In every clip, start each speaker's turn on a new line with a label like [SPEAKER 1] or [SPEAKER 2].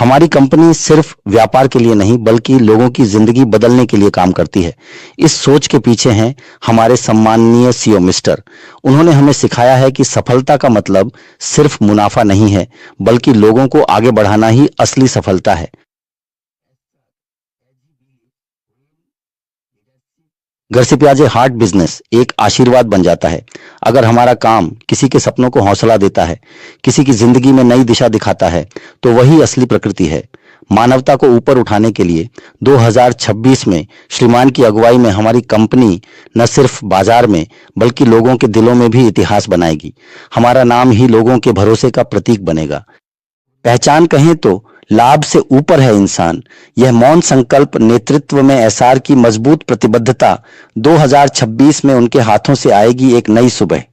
[SPEAKER 1] हमारी कंपनी सिर्फ व्यापार के लिए नहीं बल्कि लोगों की जिंदगी बदलने के लिए काम करती है। इस सोच के पीछे हैं हमारे सम्माननीय सीईओ मिस्टर। उन्होंने हमें सिखाया है कि सफलता का मतलब सिर्फ मुनाफा नहीं है बल्कि लोगों को आगे बढ़ाना ही असली सफलता है। घर से प्याजे हार्ट बिजनेस एक आशीर्वाद बन जाता है। अगर हमारा काम किसी के सपनों को हौसला देता है, किसी की जिंदगी में नई दिशा दिखाता है, तो वही असली प्रकृति है। मानवता को ऊपर उठाने के लिए 2026 में श्रीमान की अगुवाई में हमारी कंपनी न सिर्फ बाजार में बल्कि लोगों के दिलों में भी इतिहास बनाएगी। हमारा नाम ही लोगों के भरोसे का प्रतीक बनेगा। पहचान कहें तो लाभ से ऊपर है इंसान। यह मौन संकल्प नेतृत्व में एसआर की मजबूत प्रतिबद्धता 2026 में उनके हाथों से आएगी एक नई सुबह।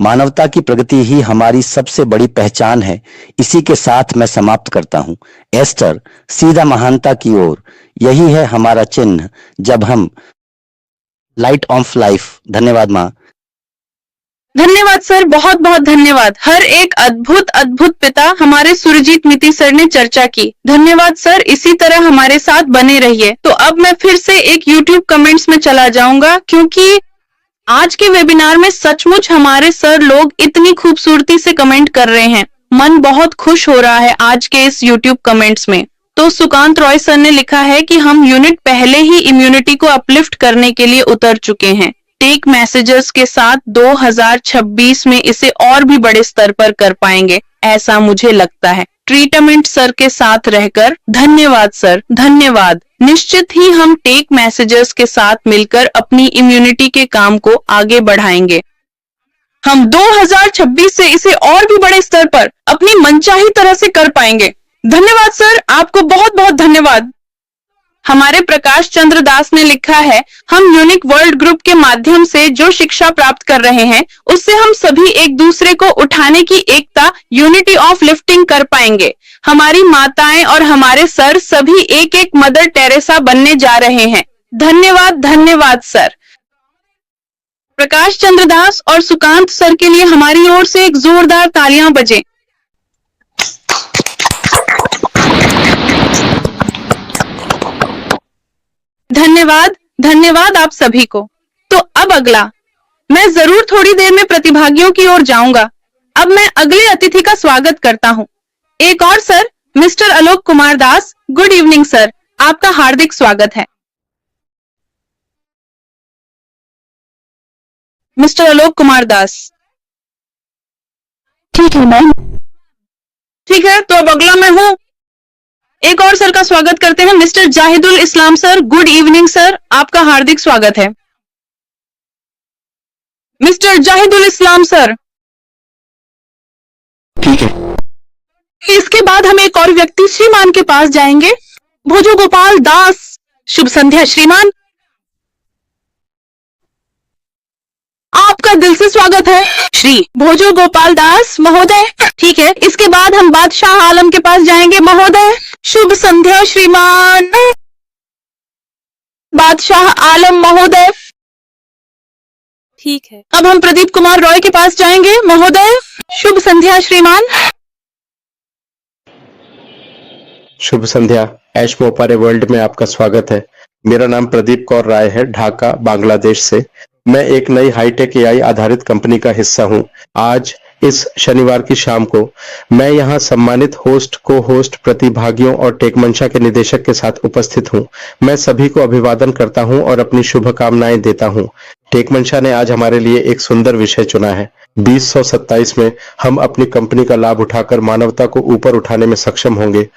[SPEAKER 1] मानवता की प्रगति ही हमारी सबसे बड़ी पहचान है। इसी के साथ मैं समाप्त करता हूं। एस्टर, सीधा महानता की ओर, यही है हमारा चिन्ह जब हम लाइट ऑफ लाइफ। धन्यवाद माँ।
[SPEAKER 2] धन्यवाद सर, बहुत बहुत धन्यवाद। हर एक अद्भुत अद्भुत पिता हमारे सुरजीत मित्ती सर ने चर्चा की। धन्यवाद सर, इसी तरह हमारे साथ बने रहिए। तो अब मैं फिर से एक YouTube कमेंट्स में चला जाऊंगा क्योंकि आज के वेबिनार में सचमुच हमारे सर लोग इतनी खूबसूरती से कमेंट कर रहे हैं। मन बहुत खुश हो रहा है आज के इस YouTube कमेंट्स में। तो सुकांत रॉय सर ने लिखा है कि हम यूनिट पहले ही इम्यूनिटी को अपलिफ्ट करने के लिए उतर चुके हैं। टेक मैसेजेस के साथ 2026 में इसे और भी बड़े स्तर पर कर पाएंगे, ऐसा मुझे लगता है। ट्रीटमेंट सर के साथ रहकर धन्यवाद सर, धन्यवाद। निश्चित ही हम टेक मैसेजेस के साथ मिलकर अपनी इम्यूनिटी के काम को आगे बढ़ाएंगे। हम 2026 से इसे और भी बड़े स्तर पर अपनी मनचाही तरह से कर पाएंगे। धन्यवाद सर, आपको बहुत बहुत धन्यवाद। हमारे प्रकाश चंद्र दास ने लिखा है, हम यूनिक वर्ल्ड ग्रुप के माध्यम से जो शिक्षा प्राप्त कर रहे हैं उससे हम सभी एक दूसरे को उठाने की एकता यूनिटी ऑफ लिफ्टिंग कर पाएंगे। हमारी माताएं और हमारे सर सभी एक एक मदर टेरेसा बनने जा रहे हैं। धन्यवाद, धन्यवाद सर। प्रकाश चंद्र दास और सुकांत सर के लिए हमारी ओर से एक जोरदार तालियां बजे। धन्यवाद, धन्यवाद आप सभी को। तो अब अगला, मैं जरूर थोड़ी देर में प्रतिभागियों की ओर जाऊंगा। अब मैं अगले अतिथि का स्वागत करता हूं। एक और sir, mister Alok Kumar Das. Good evening sir, आपका हार्दिक स्वागत है। मिस्टर आलोक कुमार दास।
[SPEAKER 3] ठीक है मैम।
[SPEAKER 2] ठीक है, तो अब अगला मैं हूं। एक और सर का स्वागत करते हैं, मिस्टर जाहिदुल इस्लाम सर। गुड इवनिंग सर, आपका हार्दिक स्वागत है। मिस्टर जाहिदुल इस्लाम सर।
[SPEAKER 3] ठीक है।
[SPEAKER 2] इसके बाद हम एक और व्यक्ति श्रीमान के पास जाएंगे, भोजो गोपाल दास। शुभ संध्या श्रीमान, आपका दिल से स्वागत है। श्री भोजो गोपाल दास महोदय। ठीक है, इसके बाद हम बादशाह आलम के पास जाएंगे महोदय। शुभ संध्या श्रीमान। बादशाह आलम महोदय। ठीक है, अब हम प्रदीप कुमार रॉय के पास जाएंगे महोदय। शुभ संध्या श्रीमान।
[SPEAKER 4] शुभ संध्या। ऐश मोपारे वर्ल्ड में आपका स्वागत है। मेरा नाम प्रदीप कौर राय है, ढाका बांग्लादेश से। मैं एक नई हाईटेक एआई आधारित कंपनी का हिस्सा हूं। आज इस शनिवार की शाम को मैं यहां सम्मानित होस्ट, को होस्ट, प्रतिभागियों और टेकमंशा के निदेशक के साथ उपस्थित हूं। मैं सभी को अभिवादन करता हूं और अपनी शुभकामनाएं देता हूं। टेकमंशा ने आज हमारे लिए एक सुंदर विषय चुना है। 2027 में हम अपनी कंपनी का लाभ उठाकर मानवता को ऊपर उठाने में सक्षम होंगे।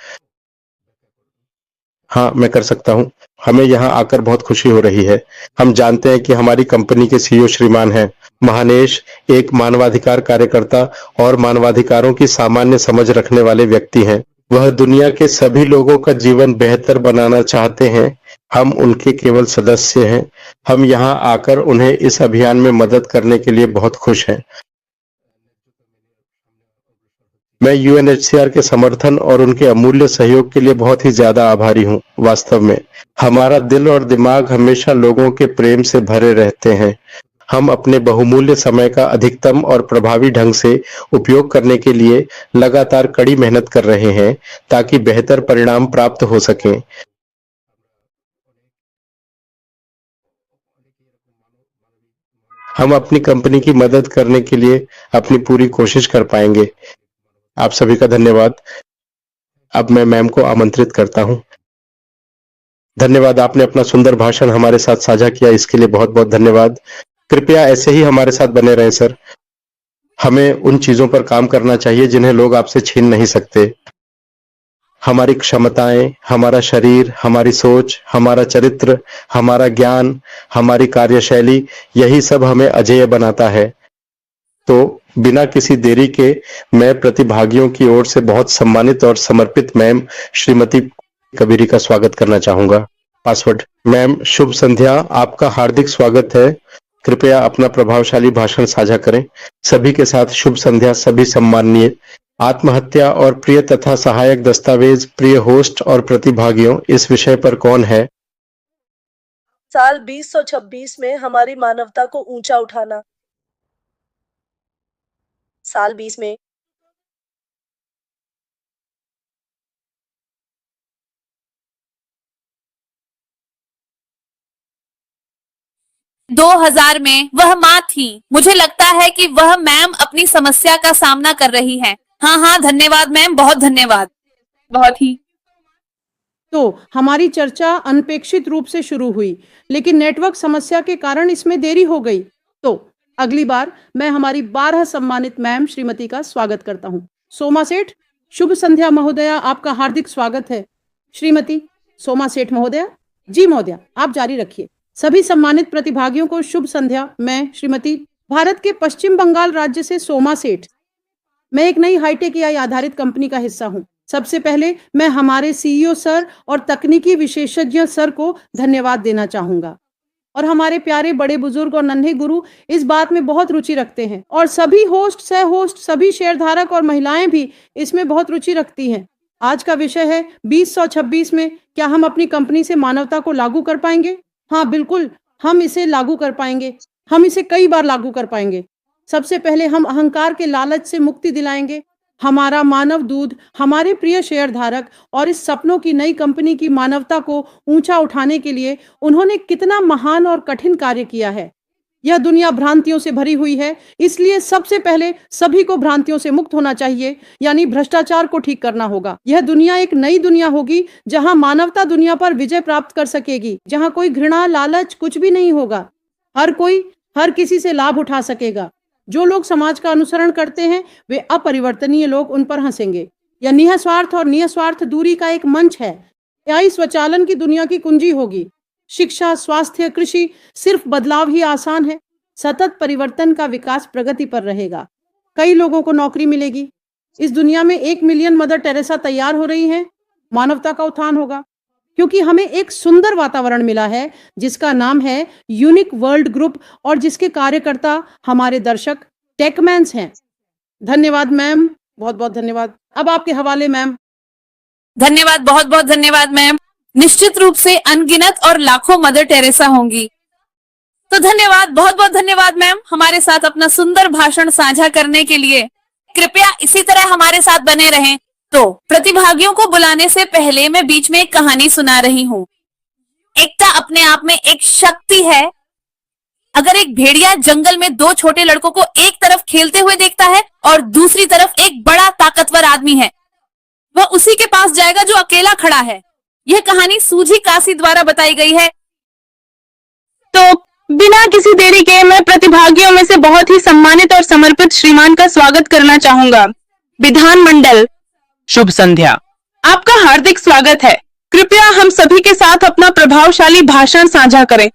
[SPEAKER 4] हाँ, मैं कर सकता हूँ। हमें यहाँ आकर बहुत खुशी हो रही है। हम जानते हैं कि हमारी कंपनी के सीईओ श्रीमान हैं महानेश, एक मानवाधिकार कार्यकर्ता और मानवाधिकारों की सामान्य समझ रखने वाले व्यक्ति हैं। वह दुनिया के सभी लोगों का जीवन बेहतर बनाना चाहते हैं। हम उनके केवल सदस्य हैं। हम यहाँ आकर उन्हें इस अभियान में मदद करने के लिए बहुत खुश हैं। मैं यूएनएचसीआर के समर्थन और उनके अमूल्य सहयोग के लिए बहुत ही ज्यादा आभारी हूँ। वास्तव में हमारा दिल और दिमाग हमेशा लोगों के प्रेम से भरे रहते हैं। हम अपने बहुमूल्य समय का अधिकतम और प्रभावी ढंग से उपयोग करने के लिए लगातार कड़ी मेहनत कर रहे हैं ताकि बेहतर परिणाम प्राप्त हो सकें। हम अपनी कंपनी की मदद करने के लिए अपनी पूरी कोशिश कर पाएंगे। आप सभी का धन्यवाद। अब मैं मैम को आमंत्रित करता हूं। धन्यवाद, आपने अपना सुंदर भाषण हमारे साथ साझा किया, इसके लिए बहुत बहुत धन्यवाद। कृपया ऐसे ही हमारे साथ बने रहें सर। हमें उन चीजों पर काम करना चाहिए जिन्हें लोग आपसे छीन नहीं सकते। हमारी क्षमताएं, हमारा शरीर, हमारी सोच, हमारा चरित्र, हमारा ज्ञान, हमारी कार्यशैली, यही सब हमें अजेय बनाता है। तो बिना किसी देरी के मैं प्रतिभागियों की ओर से बहुत सम्मानित और समर्पित मैम श्रीमती कबीरी का स्वागत करना चाहूंगा। पासवर्ड। मैम शुभ संध्या, आपका हार्दिक स्वागत है। कृपया अपना प्रभावशाली भाषण साझा करें। सभी के साथ शुभ संध्या। सभी सम्माननीय आत्महत्या और प्रिय तथा सहायक दस्तावेज, प्रिय होस्ट और प्रतिभागियों, इस विषय पर कौन है?
[SPEAKER 5] साल 2026 में हमारी मानवता को ऊंचा उठाना। साल 20 में
[SPEAKER 6] 2000 में वह माँ थी। मुझे लगता है कि वह मैम अपनी समस्या का सामना कर रही हैं। हाँ, धन्यवाद मैम, बहुत धन्यवाद।
[SPEAKER 2] बहुत ही।
[SPEAKER 7] तो हमारी चर्चा अनपेक्षित रूप से शुरू हुई, लेकिन नेटवर्क समस्या के कारण इसमें देरी हो गई। तो अगली बार मैं हमारी 12 सम्मानित मैम श्रीमती का स्वागत करता हूँ। सोमा सेठ, शुभ संध्या महोदया, आपका हार्दिक स्वागत है। श्रीमती सोमा सेठ महोदया। जी महोदया, आप जारी रखिए। सभी सम्मानित प्रतिभागियों को शुभ संध्या। मैं श्रीमती भारत के पश्चिम बंगाल राज्य से सोमा सेठ। मैं एक नई हाईटेक एआई आधारित कंपनी का हिस्सा हूं। सबसे पहले मैं हमारे सीईओ सर और तकनीकी विशेषज्ञ सर को धन्यवाद देना चाहूंगा। और हमारे प्यारे बड़े बुजुर्ग और नन्हे गुरु इस बात में बहुत रुचि रखते हैं, और सभी होस्ट, सह होस्ट, सभी शेयरधारक और महिलाएं भी इसमें बहुत रुचि रखती हैं। आज का विषय है 2026 में क्या हम अपनी कंपनी से मानवता को लागू कर पाएंगे? हाँ बिल्कुल, हम इसे लागू कर पाएंगे। हम इसे कई बार लागू कर पाएंगे। सबसे पहले हम अहंकार के लालच से मुक्ति दिलाएंगे। हमारा मानव दूध, हमारे प्रिय शेयरधारक और इस सपनों की नई कंपनी की मानवता को ऊंचा उठाने के लिए उन्होंने कितना महान और कठिन कार्य किया है। यह दुनिया भ्रांतियों से भरी हुई है, इसलिए सबसे पहले सभी को भ्रांतियों से मुक्त होना चाहिए, यानी भ्रष्टाचार को ठीक करना होगा। यह दुनिया एक नई दुनिया होगी जहां मानवता दुनिया पर विजय प्राप्त कर सकेगी, जहां कोई घृणा, लालच कुछ भी नहीं होगा। हर कोई हर किसी से लाभ उठा सकेगा। जो लोग समाज का अनुसरण करते हैं वे अपरिवर्तनीय लोग उन पर हंसेंगे। यह निस्वार्थ और निस्वार्थ दूरी का एक मंच है। एआई स्वचालन की दुनिया की कुंजी होगी। शिक्षा, स्वास्थ्य, कृषि, सिर्फ बदलाव ही आसान है। सतत परिवर्तन का विकास प्रगति पर रहेगा। कई लोगों को नौकरी मिलेगी। इस दुनिया में 1 मिलियन मदर टेरेसा तैयार हो रही हैं। मानवता का उत्थान होगा, क्योंकि हमें एक सुंदर वातावरण मिला है जिसका नाम है यूनिक वर्ल्ड ग्रुप, और जिसके कार्यकर्ता हमारे दर्शक टेकमैन्स हैं। धन्यवाद मैम, बहुत बहुत धन्यवाद। अब आपके हवाले मैम।
[SPEAKER 6] धन्यवाद, बहुत बहुत धन्यवाद मैम। निश्चित रूप से अनगिनत और लाखों मदर टेरेसा होंगी। तो धन्यवाद, बहुत बहुत धन्यवाद मैम, हमारे साथ अपना सुंदर भाषण साझा करने के लिए। कृपया इसी तरह हमारे साथ बने रहें। तो प्रतिभागियों को बुलाने से पहले मैं बीच में एक कहानी सुना रही हूँ। एकता अपने आप में एक शक्ति है। अगर एक भेड़िया जंगल में 2 छोटे लड़कों को एक तरफ खेलते हुए देखता है और दूसरी तरफ एक बड़ा ताकतवर आदमी है, वह उसी के पास जाएगा जो अकेला खड़ा है। यह कहानी सूझी कासी द्वारा बताई गई है।
[SPEAKER 2] तो बिना किसी देरी के मैं प्रतिभागियों में से बहुत ही सम्मानित और समर्पित श्रीमान का स्वागत करना चाहूंगा। विधानमंडल,
[SPEAKER 8] शुभ संध्या।
[SPEAKER 2] आपका हार्दिक स्वागत है। कृपया हम सभी के साथ अपना प्रभावशाली भाषण साझा करें।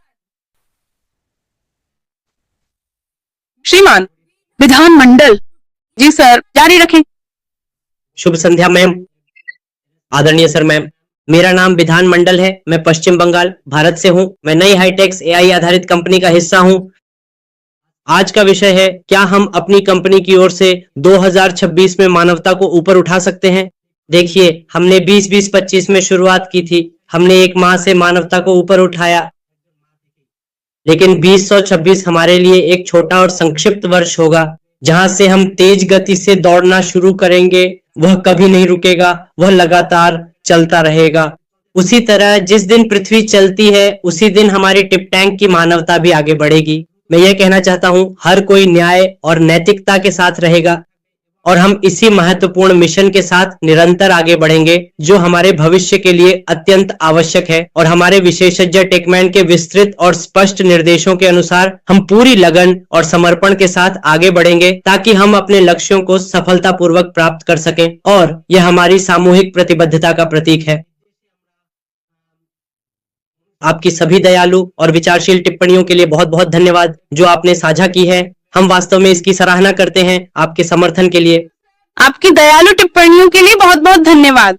[SPEAKER 2] श्रीमान विधानमंडल। जी सर, जारी रखें।
[SPEAKER 8] शुभ संध्या मैम। आदरणीय सर मैम, मेरा नाम विधानमंडल है। मैं पश्चिम बंगाल भारत से हूं। मैं नई हाईटेक्स एआई आधारित कंपनी का हिस्सा हूं। आज का विषय है क्या हम अपनी कंपनी की ओर से 2026 में मानवता को ऊपर उठा सकते हैं। देखिए, हमने 20-20-25 में शुरुआत की थी। हमने एक माह से मानवता को ऊपर उठाया, लेकिन 2026 हमारे लिए एक छोटा और संक्षिप्त वर्ष होगा, जहां से हम तेज गति से दौड़ना शुरू करेंगे। वह कभी नहीं रुकेगा, वह लगातार चलता रहेगा। उसी तरह जिस दिन पृथ्वी चलती है, उसी दिन हमारी टिप टैंक की मानवता भी आगे बढ़ेगी। मैं यह कहना चाहता हूं, हर कोई न्याय और नैतिकता के साथ रहेगा और हम इसी महत्वपूर्ण मिशन के साथ निरंतर आगे बढ़ेंगे, जो हमारे भविष्य के लिए अत्यंत आवश्यक है। और हमारे विशेषज्ञ टेकमैन के विस्तृत और स्पष्ट निर्देशों के अनुसार हम पूरी लगन और समर्पण के साथ आगे बढ़ेंगे, ताकि हम अपने लक्ष्यों को सफलतापूर्वक प्राप्त कर सकें। और यह हमारी सामूहिक प्रतिबद्धता का प्रतीक है। आपकी सभी दयालु और विचारशील टिप्पणियों के लिए बहुत बहुत धन्यवाद, जो आपने साझा की है। हम वास्तव में इसकी सराहना करते हैं आपके समर्थन के लिए।
[SPEAKER 2] आपकी दयालु टिप्पणियों के लिए बहुत बहुत धन्यवाद।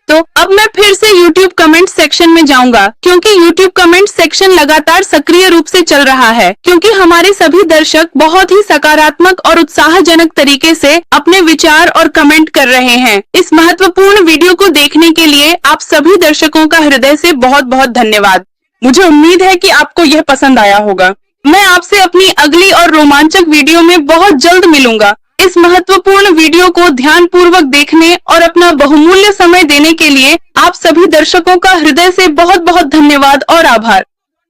[SPEAKER 2] तो अब मैं फिर से YouTube कमेंट सेक्शन में जाऊंगा, क्योंकि YouTube कमेंट सेक्शन लगातार सक्रिय रूप से चल रहा है, क्योंकि हमारे सभी दर्शक बहुत ही सकारात्मक और उत्साहजनक तरीके से अपने विचार और कमेंट कर रहे हैं। इस महत्वपूर्ण वीडियो को देखने के लिए आप सभी दर्शकों का हृदय से बहुत बहुत धन्यवाद। मुझे उम्मीद है कि आपको यह पसंद आया होगा। मैं आपसे अपनी अगली और रोमांचक वीडियो में बहुत जल्द मिलूंगा। इस महत्वपूर्ण वीडियो को ध्यानपूर्वक देखने और अपना बहुमूल्य समय देने के लिए आप सभी दर्शकों का हृदय से बहुत बहुत धन्यवाद और आभार।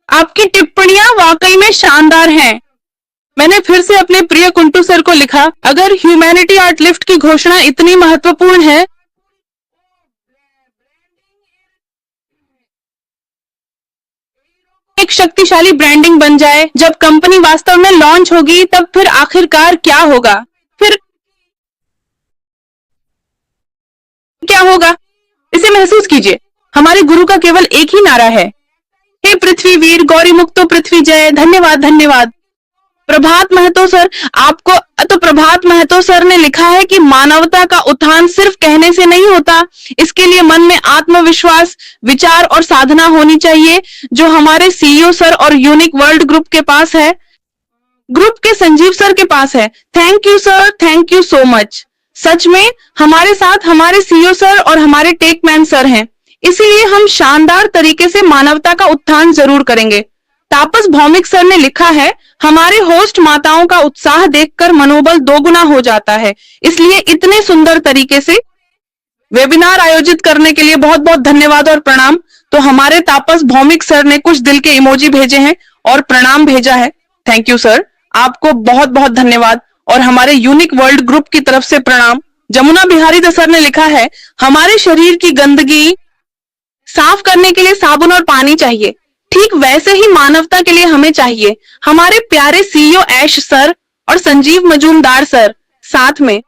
[SPEAKER 2] आपकी टिप्पणियां वाकई में शानदार हैं। मैंने फिर से अपने प्रिय कुंटू सर को लिखा, अगर ह्यूमैनिटी आर्ट लिफ्ट की घोषणा इतनी महत्वपूर्ण है एक शक्तिशाली ब्रांडिंग बन जाए, जब कंपनी वास्तव में लॉन्च होगी, तब फिर आखिरकार क्या होगा? फिर क्या होगा? इसे महसूस कीजिए। हमारे गुरु का केवल एक ही नारा है, हे पृथ्वी वीर, गौरी मुक्तो पृथ्वी जय। धन्यवाद धन्यवाद। प्रभात महतो सर, आपको तो प्रभात महतो सर ने लिखा है कि मानवता का उत्थान सिर्फ कहने से नहीं होता, इसके लिए मन में आत्मविश्वास, विचार और साधना होनी चाहिए, जो हमारे सीईओ सर और यूनिक वर्ल्ड ग्रुप के पास है, ग्रुप के संजीव सर के पास है। Thank you sir, thank you so much. सच में हमारे साथ हमारे सीईओ सर और हमारे टेकमैन सर हैं, इसीलिए हम शानदार तरीके से मानवता का उत्थान जरूर करेंगे। तापस भौमिक सर ने लिखा है, हमारे होस्ट माताओं का उत्साह देखकर मनोबल दोगुना हो जाता है, इसलिए इतने सुंदर तरीके से वेबिनार आयोजित करने के लिए बहुत बहुत धन्यवाद और प्रणाम। तो हमारे तापस भौमिक सर ने कुछ दिल के इमोजी भेजे हैं और प्रणाम भेजा है। थैंक यू सर, आपको बहुत बहुत धन्यवाद। और हमारे यूनिक वर्ल्ड ग्रुप की तरफ से प्रणाम। जमुना बिहारी सर ने लिखा है, हमारे शरीर की गंदगी साफ करने के लिए साबुन और पानी चाहिए, ठीक वैसे ही मानवता के लिए हमें चाहिए। हमारे प्यारे सीईओ ऐश सर और संजीव मजूमदार सर साथ में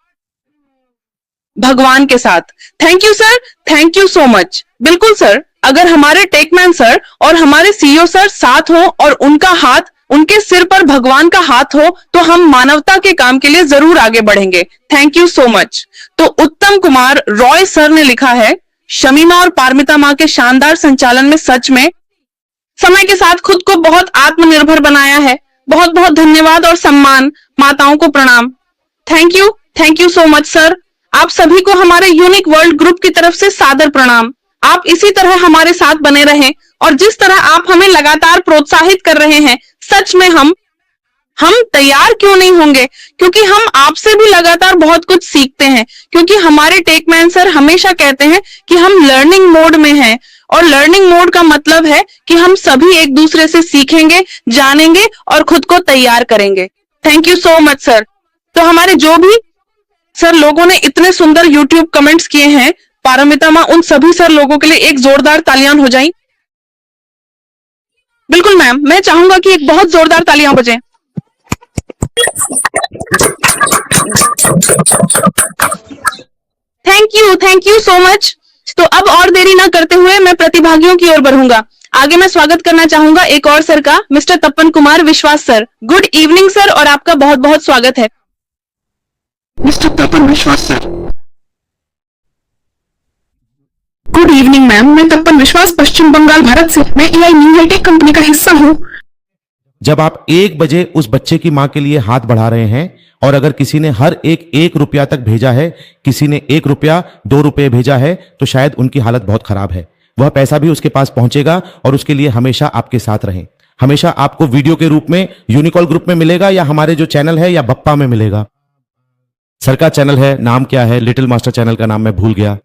[SPEAKER 2] भगवान के साथ। Thank you sir, thank you so much. बिल्कुल सर, अगर हमारे टेकमैन सर और हमारे सीईओ सर साथ हो और उनका हाथ, उनके सिर पर भगवान का हाथ हो, तो हम मानवता के काम के लिए जरूर आगे बढ़ेंगे। Thank you so much. तो उत्तम कुमार रॉय सर ने लिखा है, शमीमा और पारमिता माँ के शानदार संचालन में सच में समय के साथ खुद को बहुत आत्मनिर्भर बनाया है। बहुत बहुत धन्यवाद और सम्मान। माताओं को प्रणाम। Thank you so much sir. आप सभी को हमारे यूनिक वर्ल्ड ग्रुप की तरफ से सादर प्रणाम। आप इसी तरह हमारे साथ बने रहें और जिस तरह आप हमें लगातार प्रोत्साहित कर रहे हैं, सच में हम तैयार क्यों नहीं होंगे, क्योंकि हम आपसे भी लगातार बहुत कुछ सीखते हैं। क्योंकि हमारे टेकमैन सर हमेशा कहते हैं कि हम लर्निंग मोड में हैं, और लर्निंग मोड का मतलब है कि हम सभी एक दूसरे से सीखेंगे, जानेंगे और खुद को तैयार करेंगे। Thank you so much sir. तो हमारे जो भी सर लोगों ने इतने सुंदर YouTube कमेंट्स किए हैं, पारमिता माँ, उन सभी सर लोगों के लिए एक जोरदार तालियां हो जाएं। बिल्कुल मैम, मैं चाहूंगा कि एक बहुत जोरदार तालियां बजें। Thank you so much. तो अब और देरी ना करते हुए मैं प्रतिभागियों की ओर बढ़ूंगा। आगे मैं स्वागत करना चाहूंगा एक और सर का, मिस्टर तपन कुमार विश्वास सर। गुड इवनिंग सर, और आपका बहुत बहुत स्वागत है।
[SPEAKER 9] मिस्टर तपन विश्वास सर।
[SPEAKER 3] गुड इवनिंग मैम, मैं तपन विश्वास, पश्चिम बंगाल, भारत से। मैं एआई न्यू हाईटेक कंपनी का हिस्सा हूँ।
[SPEAKER 10] जब आप 1 बजे उस बच्चे की मां के लिए हाथ बढ़ा रहे हैं, और अगर किसी ने हर एक रुपया तक भेजा है, किसी ने 1 रुपया 2 रुपये भेजा है, तो शायद उनकी हालत बहुत खराब है। वह पैसा भी उसके पास पहुंचेगा और उसके लिए हमेशा आपके साथ रहें। हमेशा आपको वीडियो के रूप में यूनिकॉल ग्रुप में मिलेगा या हमारे जो चैनल है या बप्पा में मिलेगा? सर का चैनल है, नाम क्या है? लिटिल मास्टर चैनल का नाम मैं भूल गया।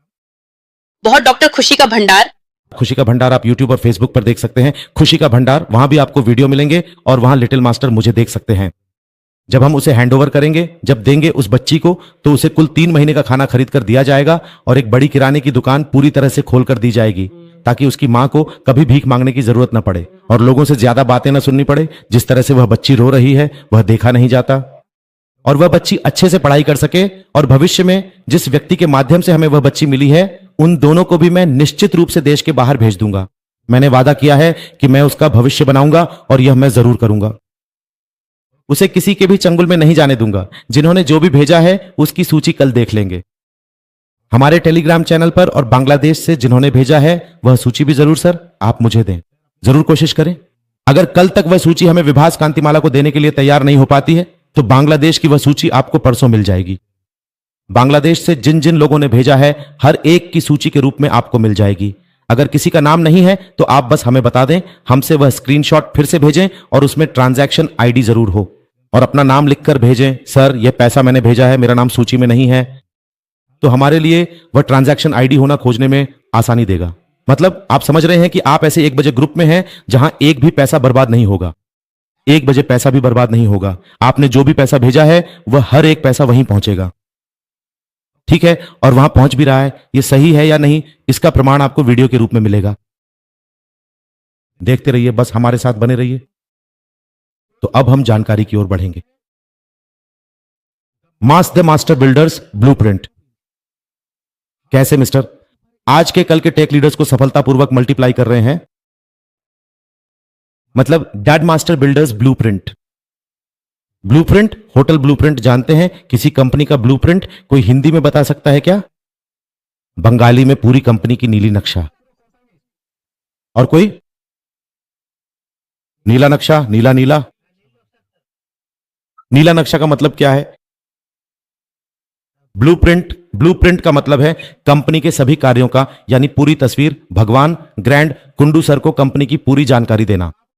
[SPEAKER 2] बहुत डॉक्टर खुशी का भंडार।
[SPEAKER 10] खुशी का भंडार आप यूट्यूब और फेसबुक पर देख सकते हैं। खुशी का भंडार, वहां भी आपको वीडियो मिलेंगे और वहां लिटिल मास्टर मुझे देख सकते हैं। जब हम उसे हैंडओवर करेंगे, जब देंगे उस बच्ची को, तो उसे कुल 3 महीने का खाना खरीद कर दिया जाएगा और एक बड़ी किराने की दुकान पूरी तरह से खोल कर दी जाएगी, ताकि उसकी मां को कभी भीख मांगने की जरूरत न पड़े और लोगों से ज्यादा बातें न सुननी पड़े। जिस तरह से वह बच्ची रो रही है वह देखा नहीं जाता, और वह बच्ची अच्छे से पढ़ाई कर सके। और भविष्य में जिस व्यक्ति के माध्यम से हमें वह बच्ची मिली है, उन दोनों को भी मैं निश्चित रूप से देश के बाहर भेज दूंगा। मैंने वादा किया है कि मैं उसका भविष्य बनाऊंगा और यह मैं जरूर करूंगा। उसे किसी के भी चंगुल में नहीं जाने दूंगा। जिन्होंने जो भी भेजा है उसकी सूची कल देख लेंगे हमारे टेलीग्राम चैनल पर, और बांग्लादेश से जिन्होंने भेजा है वह सूची भी जरूर सर आप मुझे दें। जरूर कोशिश करें। अगर कल तक वह सूची हमें विभास कांतिमाला को देने के लिए तैयार नहीं हो पाती है तो बांग्लादेश की वह सूची आपको परसों मिल जाएगी। बांग्लादेश से जिन जिन लोगों ने भेजा है हर एक की सूची के रूप में आपको मिल जाएगी। अगर किसी का नाम नहीं है तो आप बस हमें बता दें, हमसे वह स्क्रीनशॉट फिर से भेजें और उसमें ट्रांजैक्शन आईडी जरूर हो और अपना नाम लिखकर भेजें। सर यह पैसा मैंने भेजा है, मेरा नाम सूची में नहीं है। तो हमारे लिए वह ट्रांजैक्शन आईडी होना खोजने में आसानी देगा। मतलब आप समझ रहे हैं कि आप ऐसे 1 बजे ग्रुप में हैं जहां एक भी पैसा बर्बाद नहीं होगा। 1 बजे पैसा भी बर्बाद नहीं होगा। आपने जो भी पैसा भेजा है वह हर एक पैसा वहीं पहुंचेगा, ठीक है? और वहां पहुंच भी रहा है। यह सही है या नहीं, इसका प्रमाण आपको वीडियो के रूप में मिलेगा। देखते रहिए, बस हमारे साथ बने रहिए। तो अब हम जानकारी की ओर बढ़ेंगे। Mass the master builders blueprint. कैसे मिस्टर? आज के कल के टेक लीडर्स को सफलतापूर्वक मल्टीप्लाई कर रहे हैं। मतलब dad master builders blueprint. Blueprint, hotel blueprint जानते हैं? किसी कंपनी का ब्लूप्रिंट कोई हिंदी में बता सकता है क्या? बंगाली में पूरी कंपनी की नीली नक्शा। और कोई? नीला नक्शा, नीला नीला। नीला नक्शा का मतलब क्या है? ब्लूप्रिंट का मतलब है कंपनी के सभी कार्यों का, यानी पूरी तस्वीर। भगवान ग्रैंड कुंडू सर को कंपनी की पूरी जानकारी देना।